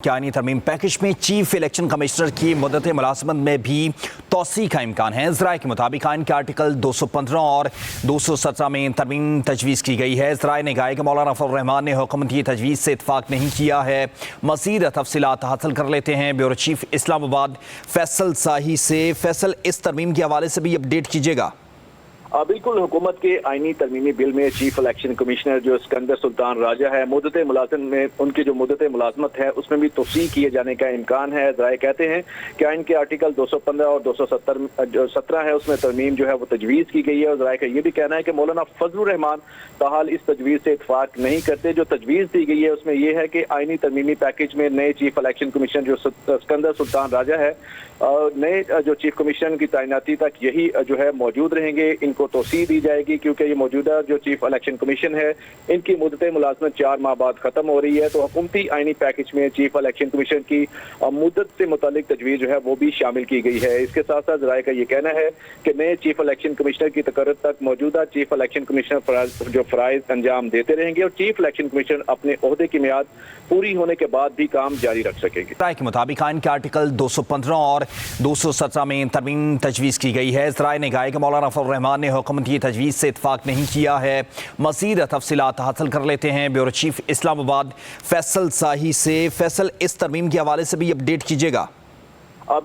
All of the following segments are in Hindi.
यानी तरमीम पैकेज में चीफ इलेक्शन कमिश्नर की मुद्दत मुलाजमत में भी तोसी का इम्कान है। ज़राए के मुताबिक आइन के आर्टिकल 215 और 217 में तरमीम तजवीज़ की गई है। ज़राए ने कहा कि मौलाना फजल रहमान ने हुकूमत की तजवीज़ से इत्तफाक नहीं किया है। मज़ीद तफसीलात हासिल कर लेते हैं ब्यूरो चीफ इस्लामाबाद फैसल साही से। फैसल, इस तरमीम के हवाले से भी अपडेट कीजिएगा। बिल्कुल, हुकूमत के आईनी तरमीमी बिल में चीफ इलेक्शन कमिश्नर जो सिकंदर सुल्तान राजा है, मुद्दत मुलाजमत में उनकी जो मुद्दत मुलाजमत है उसमें भी तोसी किए जाने का इम्कान है। ज़राए कहते हैं कि आइन के आर्टिकल 215 और 217 है उसमें तरमीम जो है वो तजवीज़ की गई है। और ज़राए का ये भी कहना है कि मौलाना फजल रहमान ताहाल इस तजवीज़ से इत्तफाक नहीं करते। जो तजवीज़ दी गई है उसमें यह है कि आईनी तरमीमी पैकेज में नए चीफ इलेक्शन कमिश्नर जो सिकंदर सुल्तान राजा है, नए जो चीफ कमिश्नर की तैनाती तक यही जो है मौजूद रहेंगे। इनको तोसी दी जाएगी क्योंकि ये मौजूदा जो चीफ इलेक्शन कमीशन है इनकी मुद्दत मुलाजमत 4 माह बाद खत्म हो रही है। तो हुकूमती आईनी पैकेज में चीफ इलेक्शन कमीशन की मुद्दत से मुतालिक तजवीज़ जो है वो भी शामिल की गई है। इसके साथ साथ ज़राए का ये कहना है कि नए चीफ इलेक्शन कमिश्नर की तकर्रुर तक मौजूदा चीफ इलेक्शन कमिश्नर जो फ़राइज़ अंजाम देते रहेंगे और चीफ इलेक्शन कमिश्नर अपने ओहदे की मियाद पूरी होने के बाद भी काम जारी रख सकेंगे। ज़राए के मुताबिक आइन के आर्टिकल 215 और 217 में तरमीम तजवीज़ की गई है। ज़राए ने कहा कि मौलाना फजल रहमान ने हुकूमत की तजवीज़ से इत्तफाक नहीं किया है। मज़ीद तफसीलात हासिल कर लेते हैं ब्यूरो चीफ इस्लामाबाद फैसल साही से। फैसल, इस तरमीम के हवाले से भी अपडेट कीजिएगा।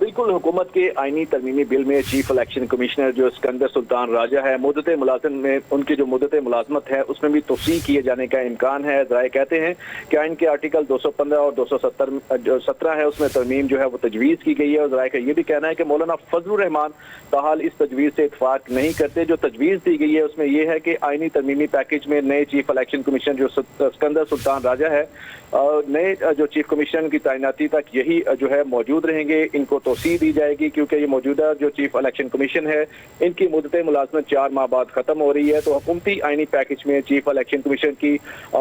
बिल्कुल, हुकूमत के आईनी तरमीमी बिल में चीफ इलेक्शन कमिश्नर जो सिकंदर सुल्तान राजा है, मुद्दत मुलाजमत में उनकी जो मुद्दत मुलाजमत है उसमें भी तोसी किए जाने का इम्कान है। ज़राए कहते हैं कि आइन के आर्टिकल 215 और 217 है उसमें तरमीम जो है वो तजवीज़ की गई है। और ज़राए का ये भी कहना है कि मौलाना फजल रहमान ताहाल इस तजवीज़ से इत्तफाक नहीं करते। जो तजवीज़ दी गई है उसमें यह है कि आईनी तरमीमी पैकेज में नए चीफ इलेक्शन कमिश्नर जो सिकंदर सुल्तान राजा है, नए जो चीफ कमिश्नर की तैनाती तक यही जो है मौजूद रहेंगे। इनको तोसी दी जाएगी क्योंकि ये मौजूदा जो चीफ इलेक्शन कमीशन है इनकी मुद्दत मुलाजमत 4 माह बाद खत्म हो रही है। तो हुकूमती आईनी पैकेज में चीफ इलेक्शन कमीशन की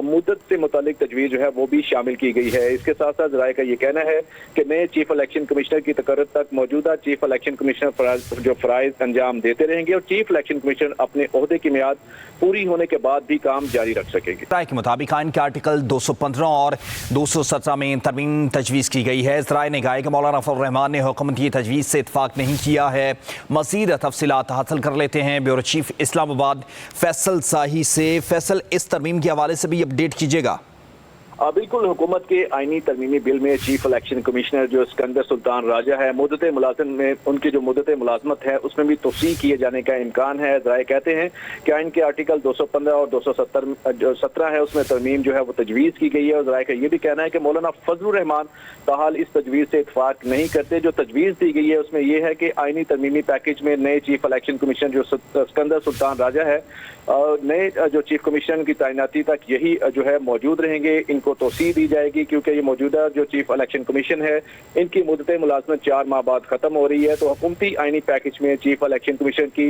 मुद्दत से मुतालिक तजवीज़ जो है वो भी शामिल की गई है। इसके साथ साथ ज़राए का ये कहना है कि नए चीफ इलेक्शन कमिश्नर की तकर्रुर तक मौजूदा चीफ इलेक्शन कमिश्नर जो फ़राइज़ अंजाम देते रहेंगे और चीफ इलेक्शन कमिश्नर अपने ओहदे की मियाद पूरी होने के बाद भी काम जारी रख सकेंगे। ज़राए के मुताबिक आइन के आर्टिकल 215 और 217 में तरमीम तजवीज़ की गई है। ज़राए ने कहा कि मौलाना फजल रहमान ने हुकूमत की तजवीज़ से इत्तफाक नहीं किया है। मज़ीद तफसीलात हासिल कर लेते हैं ब्यूरो चीफ इस्लामाबाद फैसल साही से। फैसल, इस तरमीम के हवाले से भी अपडेट कीजिएगा। बिल्कुल, हुकूमत के आईनी तरमीमी बिल में चीफ इलेक्शन कमिश्नर जो सिकंदर सुल्तान राजा है, मुद्दत मुलाजमत में उनकी जो मुद्दत मुलाजमत है उसमें भी तोसी किए जाने का इम्कान है। ज़राए कहते हैं कि आइन के आर्टिकल 215 और 217 है उसमें तरमीम जो है वो तजवीज़ की गई है। और ज़राए का ये भी कहना है कि मौलाना फजल रहमान ताहाल इस तजवीज़ से इत्तफाक नहीं करते। जो तजवीज़ दी गई है उसमें यह है कि आईनी तरमीमी पैकेज में नए चीफ इलेक्शन कमिश्नर जो सिकंदर सुल्तान राजा है, नए जो चीफ कमिश्नर की तैनाती तक यही जो है मौजूद रहेंगे। इनको तोसी दी जाएगी क्योंकि ये मौजूदा जो चीफ इलेक्शन कमीशन है इनकी मुद्दत मुलाजमत 4 माह बाद खत्म हो रही है। तो हुकूमती आईनी पैकेज में चीफ इलेक्शन कमीशन की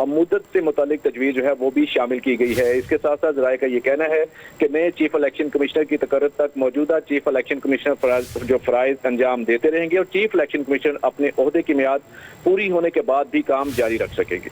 मुद्दत से मुतालिक तजवीज़ जो है वो भी शामिल की गई है। इसके साथ साथ ज़राए का ये कहना है कि नए चीफ इलेक्शन कमिश्नर की तकर्रुर तक मौजूदा चीफ इलेक्शन कमिश्नर जो फ़राइज़ अंजाम देते रहेंगे और चीफ इलेक्शन कमिश्नर अपने ओहदे की मियाद पूरी होने के बाद भी काम जारी रख सकेंगे।